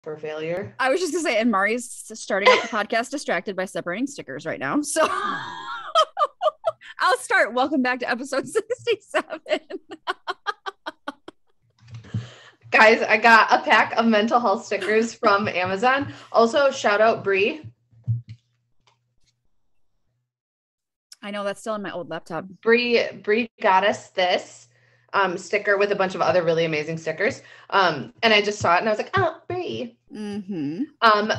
for failure. I was just gonna say, and Mari's starting off the podcast distracted by separating stickers right now. So I'll start. Welcome back to episode 67. Guys, I got a pack of mental health stickers from Amazon. Also, shout out Bree. I know that's still in my old laptop. Bree got us this sticker with a bunch of other really amazing stickers. And I just saw it and I was like, oh, Bree. Mm-hmm.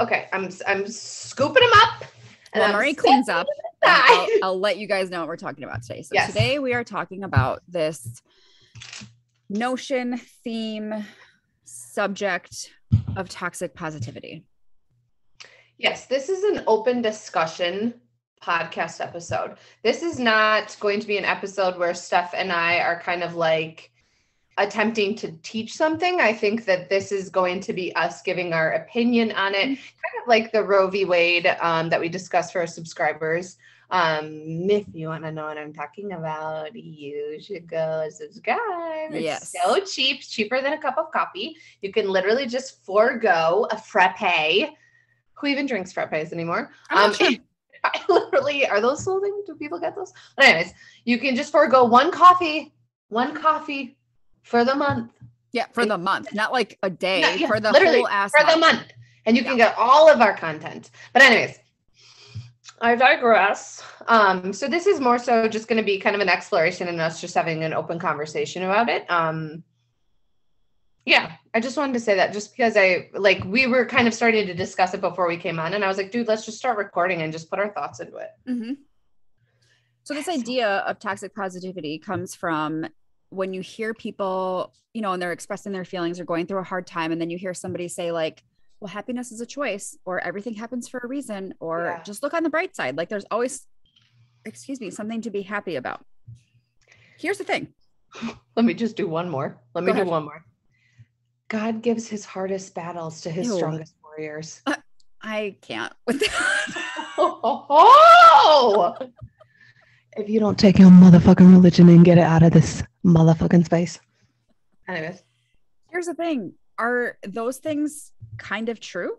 Okay, I'm scooping them up. Well, Marie cleans up. I'll let you guys know what we're talking about today. So Today we are talking about this notion, theme, subject of toxic positivity. Yes, this is an open discussion podcast episode. This is not going to be an episode where Steph and I are kind of like attempting to teach something. I think that this is going to be us giving our opinion on it, kind of like the Roe v. Wade that we discussed for our subscribers. If you want to know what I'm talking about, you should go subscribe. It's so cheap, cheaper than a cup of coffee. You can literally just forego a frappe. Who even drinks frappes anymore? I literally, are those still things? Do people get those? But anyways, you can just forego one coffee for the month. Yeah, for the month, not like a day, for the literally whole ass for month. the month. And you can get all of our content. But anyways, I digress. So this is more so just going to be kind of an exploration and us just having an open conversation about it. Yeah, I just wanted to say that just because we were kind of starting to discuss it before we came on and I was like, dude, let's just start recording and just put our thoughts into it. Mm-hmm. So this idea of toxic positivity comes from when you hear people, and they're expressing their feelings or going through a hard time. And then you hear somebody say like, well, happiness is a choice, or everything happens for a reason, or just look on the bright side. Like there's always, something to be happy about. Here's the thing. Let me just do one more. God gives his hardest battles to his strongest warriors. I can't with that. Oh! If you don't take your motherfucking religion and get it out of this motherfucking space. Anyways. Here's the thing. Are those things kind of true?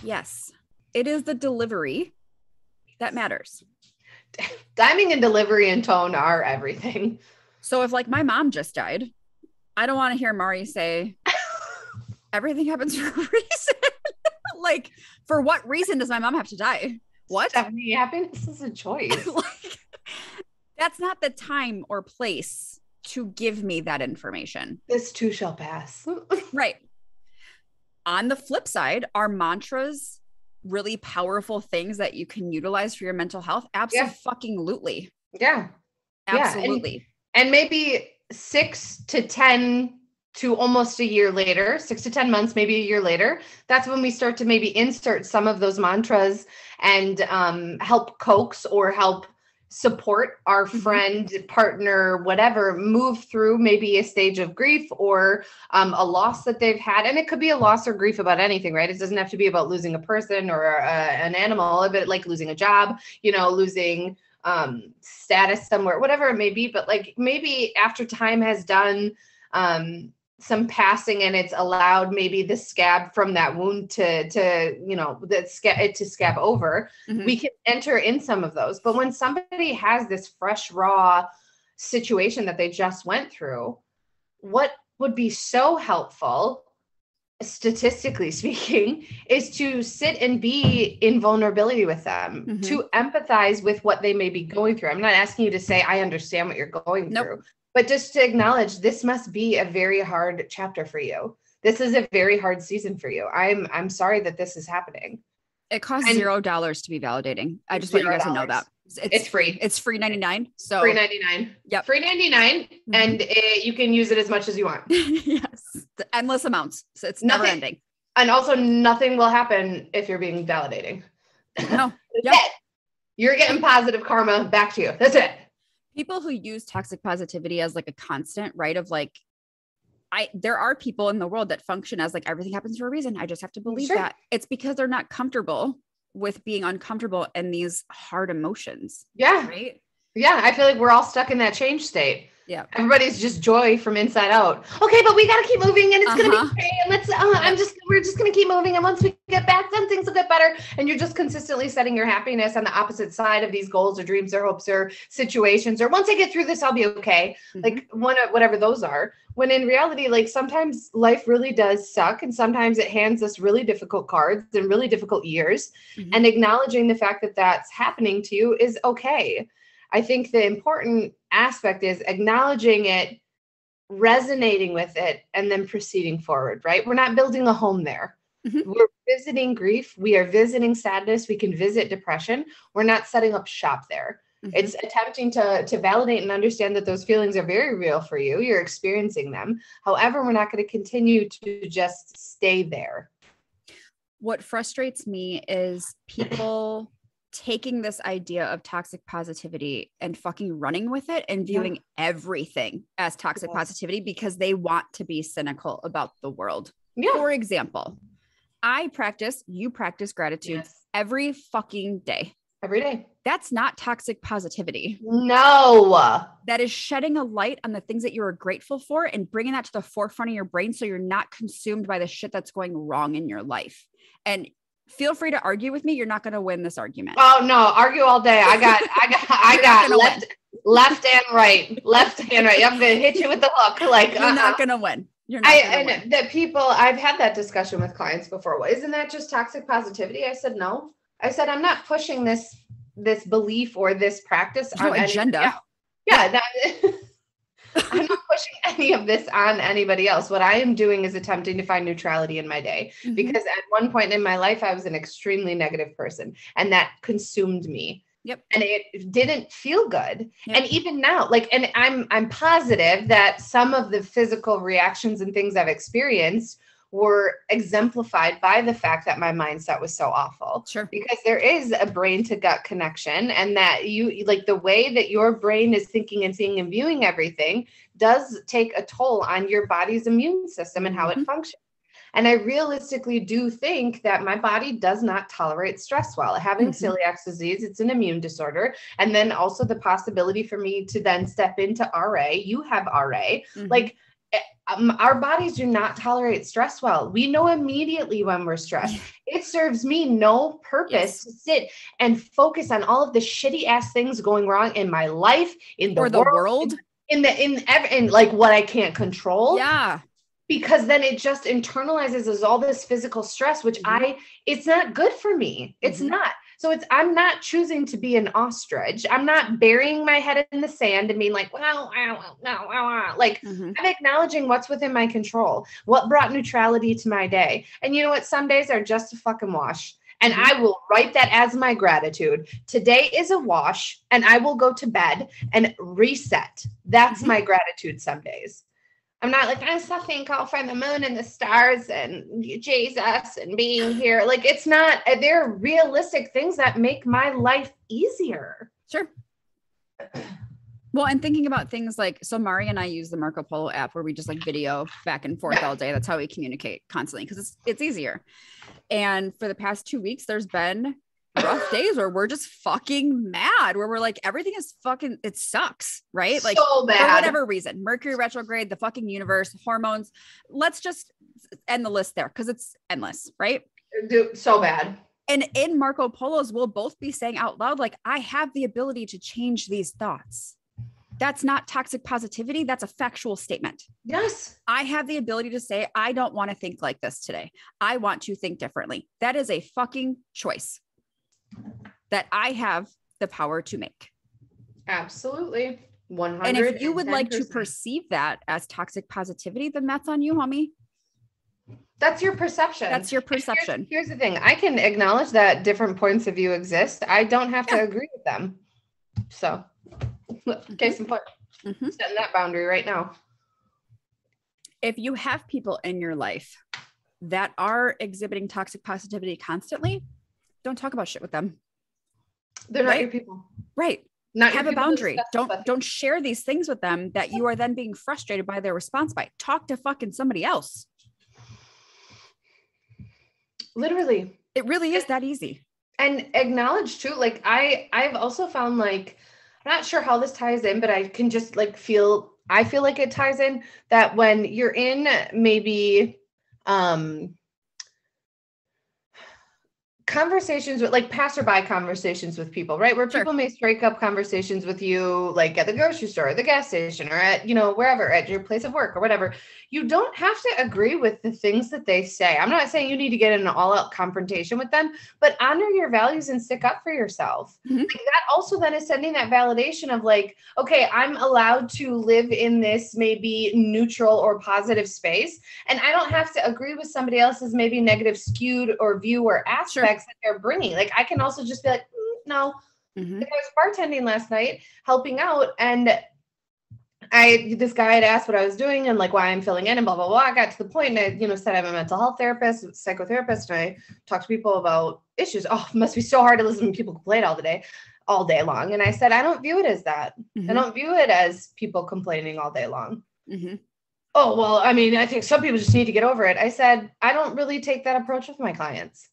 Yes. It is the delivery that matters. Timing and delivery and tone are everything. So if like my mom just died, I don't want to hear Mari say everything happens for a reason. Like, for what reason does my mom have to die? What? Stephanie, happiness is a choice. That's not the time or place to give me that information. This too shall pass. Right. On the flip side, are mantras really powerful things that you can utilize for your mental health? Absolutely. Yeah. Absolutely. And maybe 6 to 10 to almost a year later, 6 to 10 months, maybe a year later, that's when we start to maybe insert some of those mantras and help coax or help support our friend, partner, whatever, move through maybe a stage of grief or a loss that they've had. And it could be a loss or grief about anything, right? It doesn't have to be about losing a person or an animal, but like losing a job, losing status somewhere, whatever it may be. But like maybe after time has done some passing and it's allowed maybe the scab from that wound to scab over, we can enter in some of those. But when somebody has this fresh, raw situation that they just went through, what would be so helpful, statistically speaking, is to sit and be in vulnerability with them, to empathize with what they may be going through. I'm not asking you to say, I understand what you're going through. But just to acknowledge this must be a very hard chapter for you. This is a very hard season for you. I'm sorry that this is happening. It costs $0 to be validating. I just want you guys to know that. It's free. It's free 99. So free 99. Yep. Free 99. And you can use it as much as you want. Yes. The endless amounts. So it's never ending. And also nothing will happen if you're being validating. No. That's it. You're getting positive karma back to you. That's it. People who use toxic positivity as like a constant, right? Of like, there are people in the world that function as like, everything happens for a reason. I just have to believe that. It's because they're not comfortable with being uncomfortable in these hard emotions. Yeah. Right. Yeah. I feel like we're all stuck in that change state. Yeah. Everybody's just joy from inside out. Okay, but we got to keep moving and it's going to be great. And we're just going to keep moving. And once we get back, then things will get better. And you're just consistently setting your happiness on the opposite side of these goals or dreams or hopes or situations. Or once I get through this, I'll be okay. Like whatever those are. When in reality, like sometimes life really does suck. And sometimes it hands us really difficult cards and really difficult years. And acknowledging the fact that that's happening to you is okay. I think the important aspect is acknowledging it, resonating with it, and then proceeding forward, right? We're not building a home there. We're visiting grief. We are visiting sadness. We can visit depression. We're not setting up shop there. It's attempting to validate and understand that those feelings are very real for you. You're experiencing them. However, we're not going to continue to just stay there. What frustrates me is people taking this idea of toxic positivity and fucking running with it and viewing everything as toxic positivity because they want to be cynical about the world. For example, you practice gratitude every fucking day. Every day. That's not toxic positivity. No. That is shedding a light on the things that you are grateful for and bringing that to the forefront of your brain so you're not consumed by the shit that's going wrong in your life. And feel free to argue with me. You're not going to win this argument. Oh no, argue all day. I got left and right. I'm going to hit you with the hook. Like you're not going to win. You're not going to win. The people, I've had that discussion with clients before. Well, isn't that just toxic positivity? I said, no. I said, I'm not pushing this belief or this practice on agenda. I'm not pushing any of this on anybody else. What I am doing is attempting to find neutrality in my day because at one point in my life, I was an extremely negative person and that consumed me. Yep. And it didn't feel good. Yep. And even now, and I'm positive that some of the physical reactions and things I've experienced were exemplified by the fact that my mindset was so awful. Sure. Because there is a brain to gut connection and that you like the way that your brain is thinking and seeing and viewing everything does take a toll on your body's immune system and how it functions. And I realistically do think that my body does not tolerate stress well. Having celiac disease, it's an immune disorder. And then also the possibility for me to then step into RA. You have RA. Our bodies do not tolerate stress well. We know immediately when we're stressed. It serves me no purpose to sit and focus on all of the shitty ass things going wrong in my life, in the world, in like what I can't control. Yeah. Because then it just internalizes as all this physical stress, which it's not good for me. It's not. So I'm not choosing to be an ostrich. I'm not burying my head in the sand and being like, I'm acknowledging what's within my control, what brought neutrality to my day. And you know what? Some days are just a fucking wash. And I will write that as my gratitude. Today is a wash and I will go to bed and reset. That's my gratitude some days. I'm not like, I'm so thankful for the moon and the stars and Jesus and being here. Like, it's not, there are realistic things that make my life easier. Sure. Well, and thinking about things like, so Mari and I use the Marco Polo app where we just like video back and forth all day. That's how we communicate constantly because it's easier. And for the past 2 weeks, there's been rough days where we're just fucking mad, where we're like, everything is fucking, it sucks, right? Like so bad. For whatever reason, Mercury retrograde, the fucking universe, hormones. Let's just end the list there because it's endless, right? Dude, so bad. And in Marco Polo's, we'll both be saying out loud, like, I have the ability to change these thoughts. That's not toxic positivity. That's a factual statement. Yes. I have the ability to say, I don't want to think like this today. I want to think differently. That is a fucking choice that I have the power to make. Absolutely. 100%. And if you would like to perceive that as toxic positivity, then that's on you, homie. That's your perception. That's your perception. Here's the thing. I can acknowledge that different points of view exist. I don't have to agree with them. So case in point, setting that boundary right now. If you have people in your life that are exhibiting toxic positivity constantly, don't talk about shit with them. They're not your people. Right. Not have a boundary. Don't share these things with them that you are then being frustrated by their response by. Talk to fucking somebody else. Literally. It really is that easy. And acknowledge too, like I've also found like, I'm not sure how this ties in, but I can just like feel I feel like it ties in that when you're in maybe conversations with like passerby conversations with people, right? Where people may strike up conversations with you, like at the grocery store, or the gas station, or at, wherever, at your place of work or whatever. You don't have to agree with the things that they say. I'm not saying you need to get in an all out confrontation with them, but honor your values and stick up for yourself. Like that also then is sending that validation of like, okay, I'm allowed to live in this maybe neutral or positive space. And I don't have to agree with somebody else's maybe negative skewed or view or aspects that they're bringing. Like I can also just be like, no. Like I was bartending last night, helping out, and this guy had asked what I was doing and like why I'm filling in and blah, blah, blah. I got to the point and I, said I'm a mental health therapist, psychotherapist, and I talk to people about issues. Oh, it must be so hard to listen to people complain all day long. And I said, I don't view it as that. I don't view it as people complaining all day long. Oh, well, I mean, I think some people just need to get over it. I said, I don't really take that approach with my clients.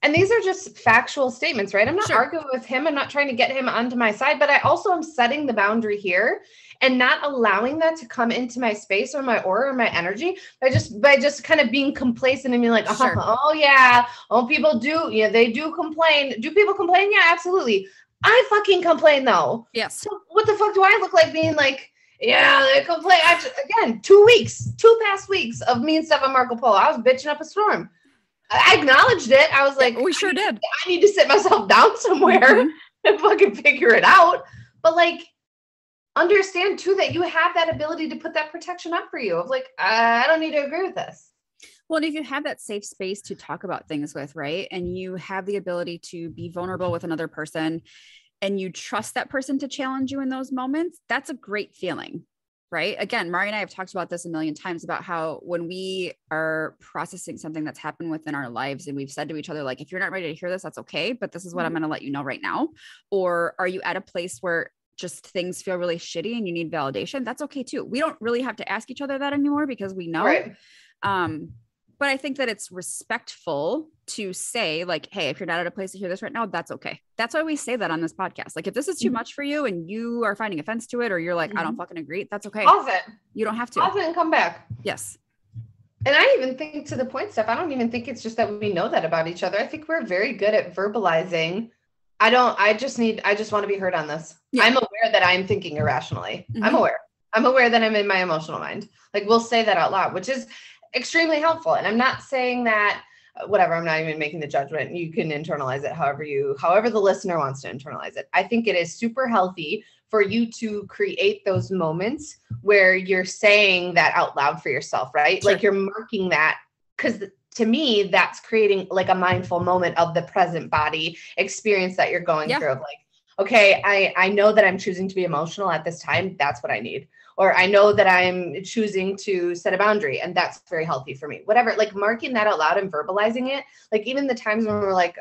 And these are just factual statements, right? I'm not arguing with him. I'm not trying to get him onto my side, but I also am setting the boundary here and not allowing that to come into my space or my aura or my energy by just kind of being complacent and being like, oh yeah, people do. Yeah, they do complain. Do people complain? Yeah, absolutely. I fucking complain though. Yes. So what the fuck do I look like being like, yeah, they complain. Again, 2 past weeks of me and stuff on Marco Polo. I was bitching up a storm. I acknowledged it. I was like, we sure did. I need to sit myself down somewhere and fucking figure it out. But like, understand too that you have that ability to put that protection up for you of like, I don't need to agree with this. Well, and if you have that safe space to talk about things with, right, and you have the ability to be vulnerable with another person and you trust that person to challenge you in those moments, that's a great feeling. Right. Again, Mari and I have talked about this a million times about how when we are processing something that's happened within our lives and we've said to each other, like, if you're not ready to hear this, that's okay. But this is what I'm going to let you know right now. Or are you at a place where just things feel really shitty and you need validation? That's okay too. We don't really have to ask each other that anymore because we know. Right. But I think that it's respectful to say like, hey, if you're not at a place to hear this right now, that's okay. That's why we say that on this podcast. Like if this is too much for you and you are finding offense to it, or you're like, I don't fucking agree. That's okay. Pause it. You don't have to. Pause it and come back. Yes. And I even think to the point, Steph, I don't even think it's just that we know that about each other. I think we're very good at verbalizing. I just want to be heard on this. Yeah. I'm aware that I'm thinking irrationally. I'm aware that I'm in my emotional mind. Like we'll say that out loud, which is extremely helpful. And I'm not saying that whatever, I'm not even making the judgment. You can internalize it however the listener wants to internalize it. I think it is super healthy for you to create those moments where you're saying that out loud for yourself, right? Sure. Like you're marking that, because to me, that's creating like a mindful moment of the present body experience that you're going through of like, okay, I know that I'm choosing to be emotional at this time. That's what I need. Or I know that I'm choosing to set a boundary and that's very healthy for me. Whatever, like marking that out loud and verbalizing it. Like even the times when we're like,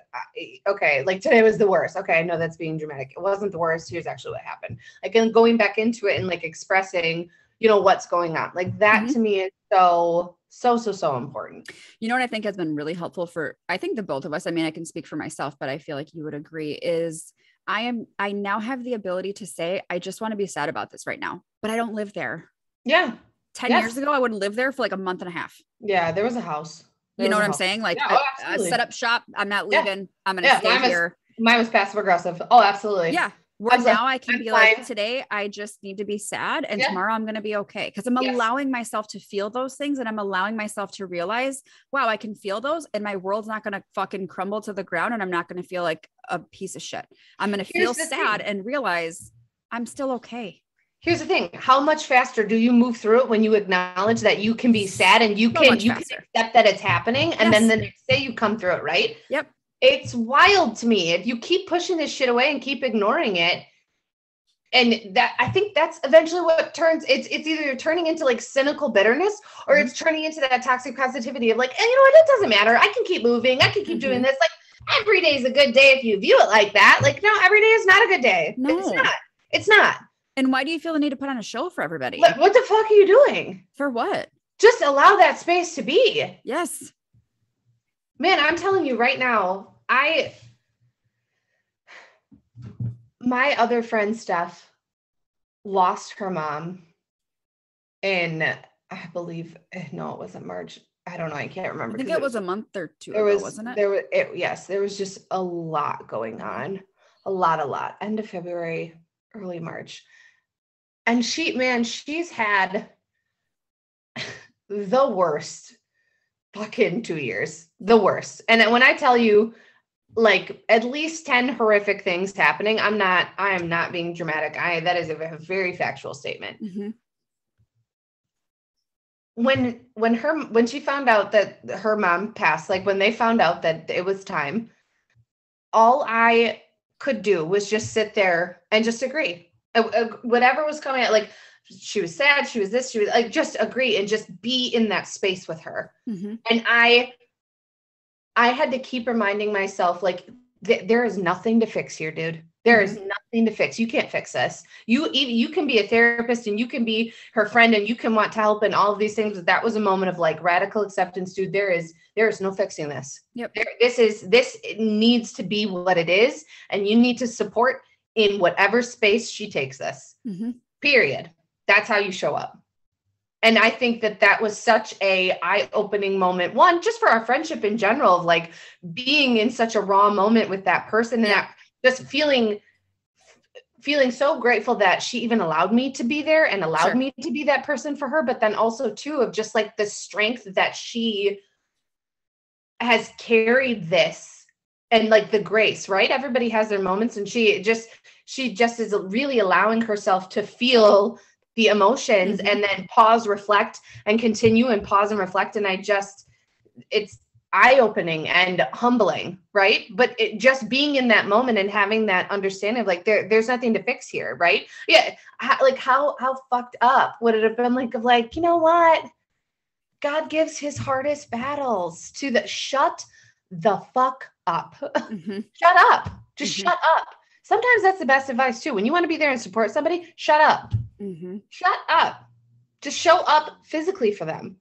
okay, like today was the worst. Okay, I know that's being dramatic. It wasn't the worst. Here's actually what happened. Like and going back into it and like expressing, what's going on. Like that to me is so important. You know what I think has been really helpful for, I think the both of us, I mean, I can speak for myself, but I feel like you would agree is I now have the ability to say, I just want to be sad about this right now, but I don't live there. Yeah. 10 years ago, I would live there for like a month and a half. Yeah. There was a house. You know what I'm saying? Like I set up shop. I'm not leaving. I'm going to stay here. Mine was passive aggressive. Oh, absolutely. Yeah. Where now I can be like, today I just need to be sad and tomorrow I'm going to be okay. Cause I'm allowing myself to feel those things and I'm allowing myself to realize, wow, I can feel those and my world's not going to fucking crumble to the ground and I'm not going to feel like a piece of shit. I'm going to feel sad and realize I'm still okay. Here's the thing. How much faster do you move through it when you acknowledge that you can be sad and you can accept that it's happening. And then the next day you come through it, right? Yep. It's wild to me. If you keep pushing this shit away and keep ignoring it, and that I think that's eventually what turns it's either you're turning into like cynical bitterness or it's turning into that toxic positivity of like, and you know what, it doesn't matter. I can keep moving. I can keep doing this. Like every day is a good day if you view it like that. Like, no, every day is not a good day. No. It's not. And why do you feel the need to put on a show for everybody? What the fuck are you doing? For what? Just allow that space to be. Yes. Man, I'm telling you right now, my other friend Steph lost her mom in, I believe, no, it wasn't March. I don't know. I can't remember. I think it was a month or two ago, wasn't it? Yes, there was just a lot going on. A lot. End of February, early March. And she's had the worst fucking 2 years. The worst. And when I tell you, like, at least 10 horrific things happening, I am not being dramatic. That is a very factual statement. Mm-hmm. When she found out that her mom passed, like when they found out that it was time, all I could do was just sit there and just agree. Whatever was coming out, like she was sad, she was this, she was like, just agree and just be in that space with her. Mm-hmm. And I had to keep reminding myself, like, there is nothing to fix here, dude. There is nothing to fix. You can't fix this. You can be a therapist and you can be her friend and you can want to help and all of these things. But that was a moment of like radical acceptance, dude. There is no fixing this. Yep. This needs to be what it is. And you need to support in whatever space she takes us, period. That's how you show up. And I think that was such a eye-opening moment. One, just for our friendship in general, of like being in such a raw moment with that person and that just feeling so grateful that she even allowed me to be there and allowed me to be that person for her. But then also too, of just like the strength that she has carried this and like the grace, right? Everybody has their moments, and she just is really allowing herself to feel the emotions and then pause, reflect, and continue and pause and reflect. And it's eye-opening and humbling, right? But it just being in that moment and having that understanding of like, there's nothing to fix here, right? Yeah. How fucked up would it have been like, of like, you know what? God gives his hardest battles to shut the fuck up. Shut up. Just shut up. Sometimes that's the best advice too. When you want to be there and support somebody, shut up. Shut up. Just show up physically for them.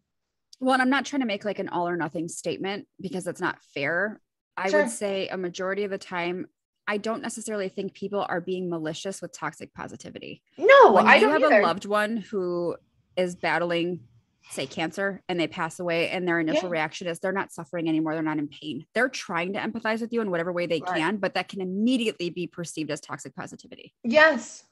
Well, and I'm not trying to make like an all or nothing statement because that's not fair. I would say a majority of the time, I don't necessarily think people are being malicious with toxic positivity. No, when I you don't have either. a loved one who is battling, say, cancer, and they pass away, and their initial reaction is they're not suffering anymore. They're not in pain. They're trying to empathize with you in whatever way they can, but that can immediately be perceived as toxic positivity. Yes.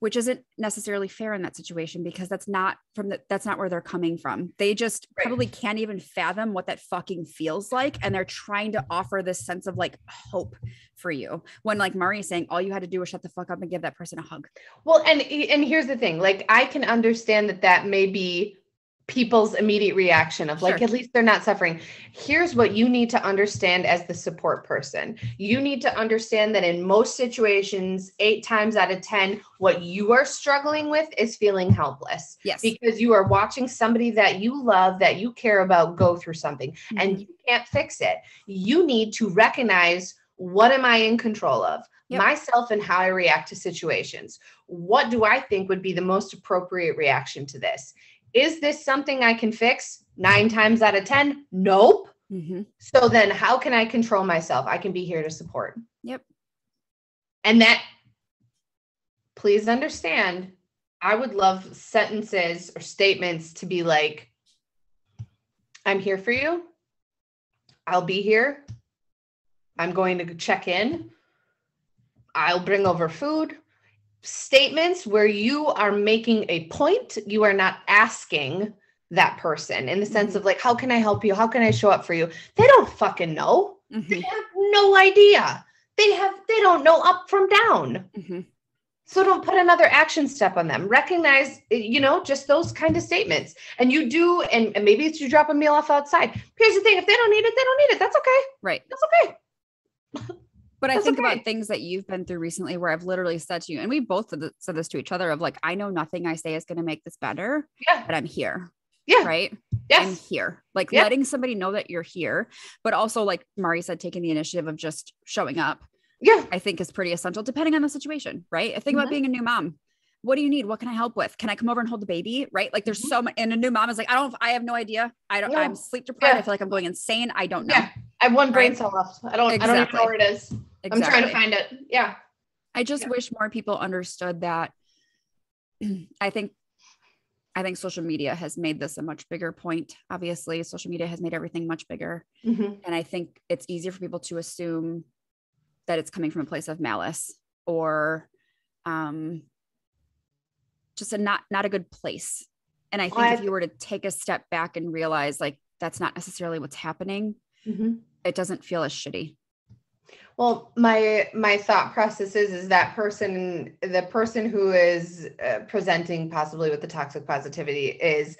Which isn't necessarily fair in that situation because that's not where they're coming from. They just probably can't even fathom what that fucking feels like. And they're trying to offer this sense of like hope for you. When like Mari's saying, all you had to do was shut the fuck up and give that person a hug. Well, and here's the thing, like, I can understand that may be people's immediate reaction of like, at least they're not suffering. Here's what you need to understand as the support person. You need to understand that in most situations, 8 times out of 10, what you are struggling with is feeling helpless. Yes. Because you are watching somebody that you love, that you care about, go through something and you can't fix it. You need to recognize, what am I in control of? Myself and how I react to situations. What do I think would be the most appropriate reaction to this? Is this something I can fix? 9 times out of 10? Nope. So then how can I control myself? I can be here to support. Yep. And that, please understand, I would love sentences or statements to be like, I'm here for you. I'll be here. I'm going to check in. I'll bring over food. Statements where you are making a point. You are not asking that person in the sense of like, how can I help you? How can I show up for you? They don't fucking know. They have no idea. They don't know up from down. So don't put another action step on them. Recognize, just those kind of statements. And you do, and maybe it's you drop a meal off outside. Here's the thing. If they don't need it, they don't need it. That's okay. Right. That's okay. But I think about things that you've been through recently where I've literally said to you, and we both said this to each other of like, I know nothing I say is going to make this better, but I'm here. Yeah. Right. Yes. I'm here. Like letting somebody know that you're here, but also like Mari said, taking the initiative of just showing up. Yeah. I think is pretty essential depending on the situation. Right. I think about being a new mom. What do you need? What can I help with? Can I come over and hold the baby? Right. Like there's so much, and a new mom is like, I have no idea. I'm sleep deprived. I feel like I'm going insane. I don't know. Yeah. I have one brain cell left. I don't even know where it is. I'm trying to find it. Yeah. I just wish more people understood that. I think I think social media has made this a much bigger point. Obviously, social media has made everything much bigger. And I think it's easier for people to assume that it's coming from a place of malice or just not a good place. And I think if you were to take a step back and realize like, that's not necessarily what's happening, it doesn't feel as shitty. Well, my thought process is that the person who is presenting possibly with the toxic positivity is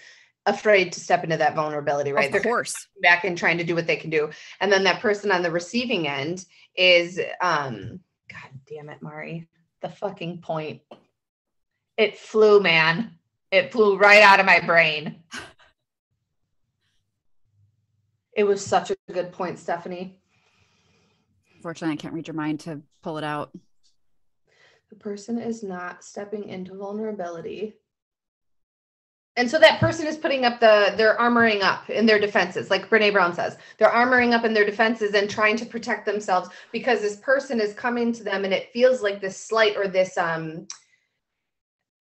afraid to step into that vulnerability, right? Of course. They're back and trying to do what they can do. And then that person on the receiving end is, God damn it, Mari, the fucking point. It flew, man. It flew right out of my brain. It was such a good point, Stephanie. Unfortunately, I can't read your mind to pull it out. The person is not stepping into vulnerability. And so that person is putting up they're armoring up in their defenses. Like Brene Brown says, they're armoring up in their defenses and trying to protect themselves because this person is coming to them and it feels like this slight or this,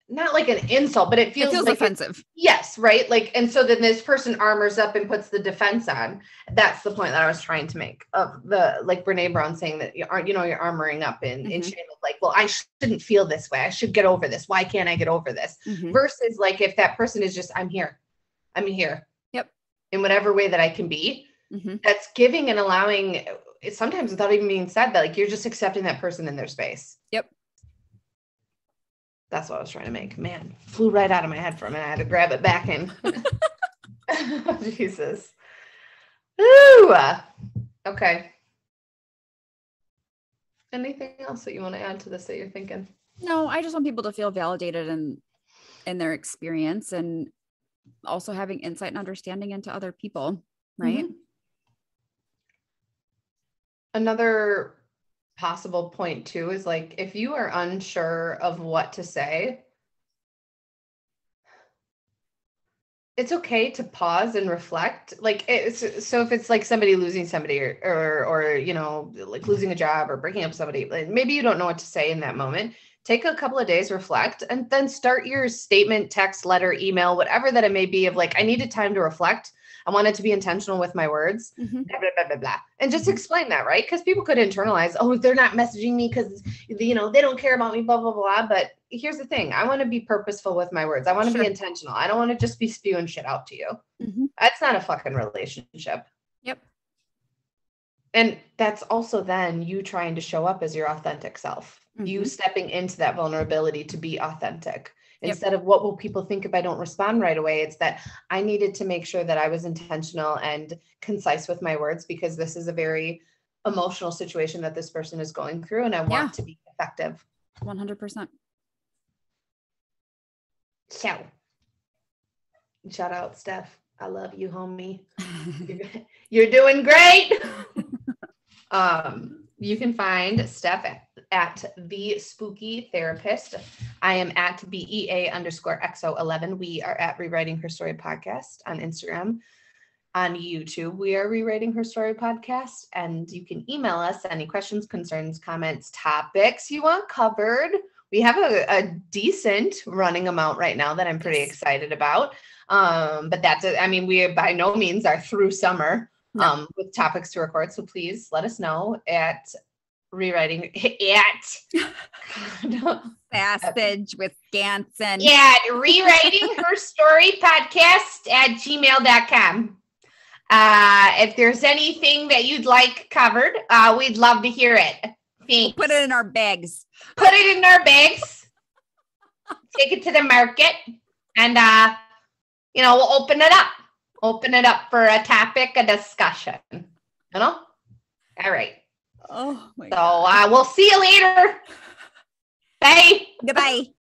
not like an insult, but it feels like offensive. Yes. Right. Like, and so then this person armors up and puts the defense on. That's the point that I was trying to make of like Brene Brown saying that you're armoring up in shame of like, well, I shouldn't feel this way. I should get over this. Why can't I get over this? Versus like, if that person is just, I'm here. Yep. In whatever way that I can be, that's giving and allowing sometimes without even being said that like, you're just accepting that person in their space. Yep. That's what I was trying to make. Man, flew right out of my head for a minute. I had to grab it back in. Jesus. Ooh. Okay. Anything else that you want to add to this that you're thinking? No, I just want people to feel validated in their experience and also having insight and understanding into other people, right? Another possible point too is like if you are unsure of what to say, it's okay to pause and reflect. Like so if it's like somebody losing somebody or you know, like losing a job or breaking up somebody, maybe you don't know what to say in that moment. Take a couple of days, reflect, and then start your statement, text, letter, email, whatever that it may be of like, I needed time to reflect. I wanted to be intentional with my words, blah, blah, blah, blah, blah. And just explain that, right? Because people could internalize, oh, they're not messaging me because, you know, they don't care about me, blah, blah, blah. But here's the thing. I want to be purposeful with my words. I want to be intentional. I don't want to just be spewing shit out to you. That's not a fucking relationship. Yep. And that's also then you trying to show up as your authentic self. You stepping into that vulnerability to be authentic. Instead of what will people think if I don't respond right away? It's that I needed to make sure that I was intentional and concise with my words because this is a very emotional situation that this person is going through and I want to be effective. 100%. So, shout out, Steph. I love you, homie. You're doing great. You can find Steph at The Spooky Therapist. I am at BEA_XO11. We are at Rewriting Her Story Podcast on Instagram. On YouTube, we are Rewriting Her Story Podcast. And you can email us any questions, concerns, comments, topics you want covered. We have a decent running amount right now that I'm pretty excited about. But that's it. I mean, we by no means are through summer. With topics to record. So please let us know at rewriting Passage with Ganson. Yeah, rewriting her story podcast at gmail.com. If there's anything that you'd like covered, we'd love to hear it. Thanks. We'll put it in our bags. Put it in our bags. Take it to the market and, you know, we'll open it up. Open it up for a topic, a discussion, you know? All right. Oh my God. So we'll see you later. Bye. Goodbye.